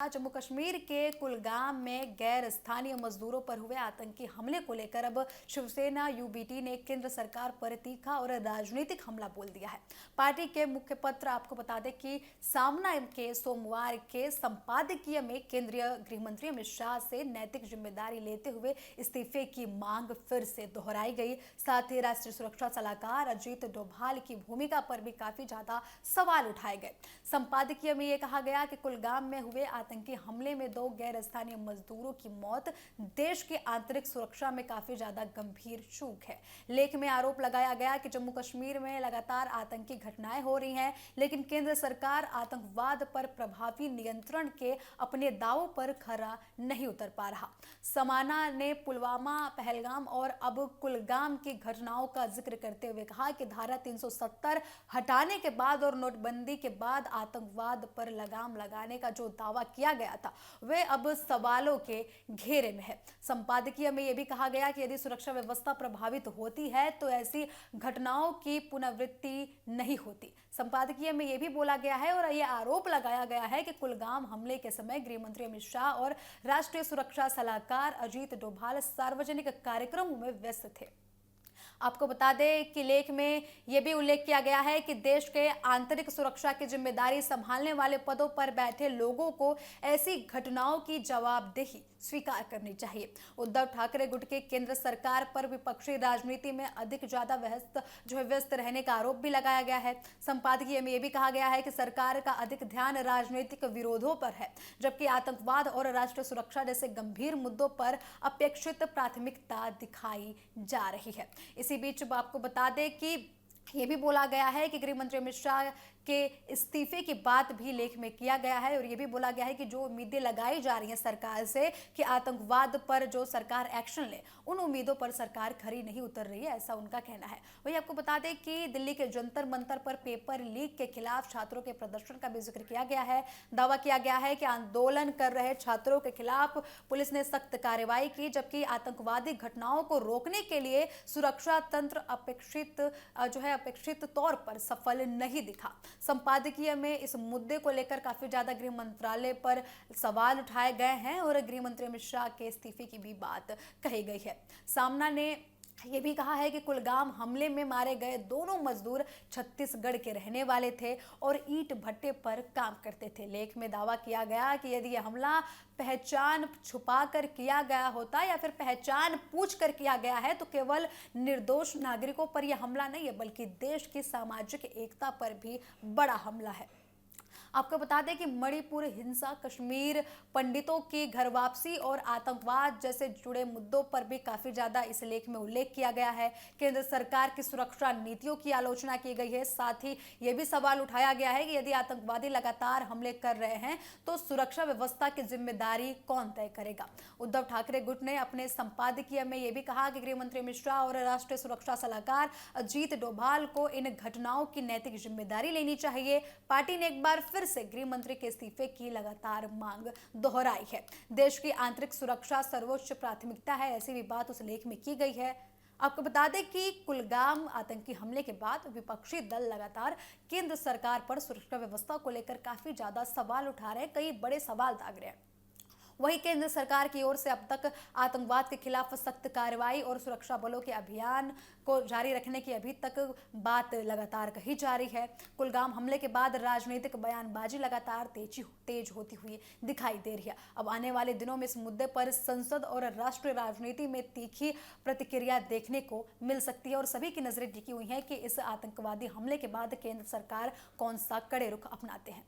जम्मू कश्मीर के कुलगाम में गैर स्थानीय मजदूरों पर हुए आतंकी हमले को लेकर अब शिवसेना यूबीटी ने केंद्र सरकार पर तीखा और राजनीतिक हमला बोल दिया है। पार्टी के मुखपत्र आपको बता दें कि सामना के सोमवार के संपादकीय में केंद्रीय गृह मंत्री अमित शाह से नैतिक जिम्मेदारी लेते हुए इस्तीफे की मांग फिर से दोहराई गई। साथ ही राष्ट्रीय सुरक्षा सलाहकार अजीत डोभाल की भूमिका पर भी काफी ज्यादा सवाल उठाए गए। संपादकीय में यह कहा गया कि कुलगाम में हुए आतंकी हमले में 2 गैर स्थानीय मजदूरों की मौत देश की आंतरिक सुरक्षा में काफी ज्यादा गंभीर चूक है। लेख में आरोप लगाया गया कि जम्मू कश्मीर में लगातार आतंकी घटनाएं हो रही हैं, लेकिन केंद्र सरकार आतंकवाद पर प्रभावी नियंत्रण के अपने दावों पर खरा नहीं उतर पा रहा। समाना ने पुलवामा, पहलगाम और अब कुलगाम की घटनाओं का जिक्र करते हुए कहा कि धारा 370 हटाने के बाद और नोटबंदी के बाद आतंकवाद पर लगाम लगाने का जो दावा किया गया था वह अब सवालों के घेरे में है। संपादकीय में यह भी कहा गया कि यदि सुरक्षा व्यवस्था प्रभावित होती है तो ऐसी घटनाओं की पुनरावृत्ति नहीं होती। संपादकीय में यह भी बोला गया है और यह आरोप लगाया गया है कि कुलगाम हमले के समय गृह मंत्री अमित शाह और राष्ट्रीय सुरक्षा सलाहकार अजीत डोभाल सार्वजनिक कार्यक्रमों में व्यस्त थे। आपको बता दें कि लेख में यह भी उल्लेख किया गया है कि देश के आंतरिक सुरक्षा की जिम्मेदारी संभालने वाले पदों पर बैठे लोगों को ऐसी घटनाओं की जवाबदेही स्वीकार करनी चाहिए। उद्धव ठाकरे गुट के केंद्र सरकार पर विपक्षी राजनीति में अधिक ज्यादा व्यस्त रहने का आरोप भी लगाया गया है। संपादकीय में यह भी कहा गया है कि सरकार का अधिक ध्यान राजनीतिक विरोधों पर है, जबकि आतंकवाद और राष्ट्रीय सुरक्षा जैसे गंभीर मुद्दों पर अपेक्षित प्राथमिकता दिखाई जा रही है। इसी बीच आपको बता दें कि यह भी बोला गया है कि गृह मंत्री अमित शाह के इस्तीफे की बात भी लेख में किया गया है और यह भी बोला गया है कि जो उम्मीदें लगाई जा रही हैं सरकार से कि आतंकवाद पर जो सरकार एक्शन ले, उन उम्मीदों पर सरकार खरी नहीं उतर रही है, ऐसा उनका कहना है। वही आपको बता दें कि दिल्ली के जंतर मंतर पर पेपर लीक के खिलाफ छात्रों के प्रदर्शन का भी जिक्र किया गया है। दावा किया गया है कि आंदोलन कर रहे छात्रों के खिलाफ पुलिस ने सख्त कार्रवाई की, जबकि आतंकवादी घटनाओं को रोकने के लिए सुरक्षा तंत्र अपेक्षित तौर पर सफल नहीं दिखा। संपादकीय में इस मुद्दे को लेकर काफी ज्यादा गृह मंत्रालय पर सवाल उठाए गए हैं और गृह मंत्री अमित शाह के इस्तीफे की भी बात कही गई है। सामना ने यह भी कहा है कि कुलगाम हमले में मारे गए दोनों मजदूर छत्तीसगढ़ के रहने वाले थे और ईंट भट्टे पर काम करते थे। लेख में दावा किया गया कि यदि यह हमला पहचान छुपाकर किया गया होता या फिर पहचान पूछकर किया गया है तो केवल निर्दोष नागरिकों पर यह हमला नहीं है, बल्कि देश की सामाजिक एकता पर भी बड़ा हमला है। आपको बता दें कि मणिपुर हिंसा, कश्मीर पंडितों की घर वापसी और आतंकवाद जैसे जुड़े मुद्दों पर भी काफी ज्यादा इस लेख में उल्लेख किया गया है। केंद्र सरकार की सुरक्षा नीतियों की आलोचना की गई है। साथ ही यह भी सवाल उठाया गया है कि यदि आतंकवादी लगातार हमले कर रहे हैं तो सुरक्षा व्यवस्था की जिम्मेदारी कौन तय करेगा। उद्धव ठाकरे गुट ने अपने संपादकीय में यह भी कहा कि गृह मंत्री अमित शाह और राष्ट्रीय सुरक्षा सलाहकार अजीत डोभाल को इन घटनाओं की नैतिक जिम्मेदारी लेनी चाहिए। पार्टी ने एक बार फिर से गृह मंत्री के इस्तीफे की लगातार मांग दोहराई है। देश की आंतरिक सुरक्षा सर्वोच्च प्राथमिकता है, ऐसी भी बात उस लेख में की गई है। आपको बता दें कि कुलगाम आतंकी हमले के बाद विपक्षी दल लगातार केंद्र सरकार पर सुरक्षा व्यवस्था को लेकर काफी ज्यादा सवाल उठा रहे हैं, कई बड़े सवाल दाग रहे हैं। वहीं केंद्र सरकार की ओर से अब तक आतंकवाद के खिलाफ सख्त कार्रवाई और सुरक्षा बलों के अभियान को जारी रखने की अभी तक बात लगातार कही जा रही है। कुलगाम हमले के बाद राजनीतिक बयानबाजी लगातार तेज होती हुई दिखाई दे रही है। अब आने वाले दिनों में इस मुद्दे पर संसद और राष्ट्रीय राजनीति में तीखी प्रतिक्रिया देखने को मिल सकती है और सभी की नजरें टिकी हुई हैं कि इस आतंकवादी हमले के बाद केंद्र सरकार कौन सा कड़े रुख अपनाते हैं।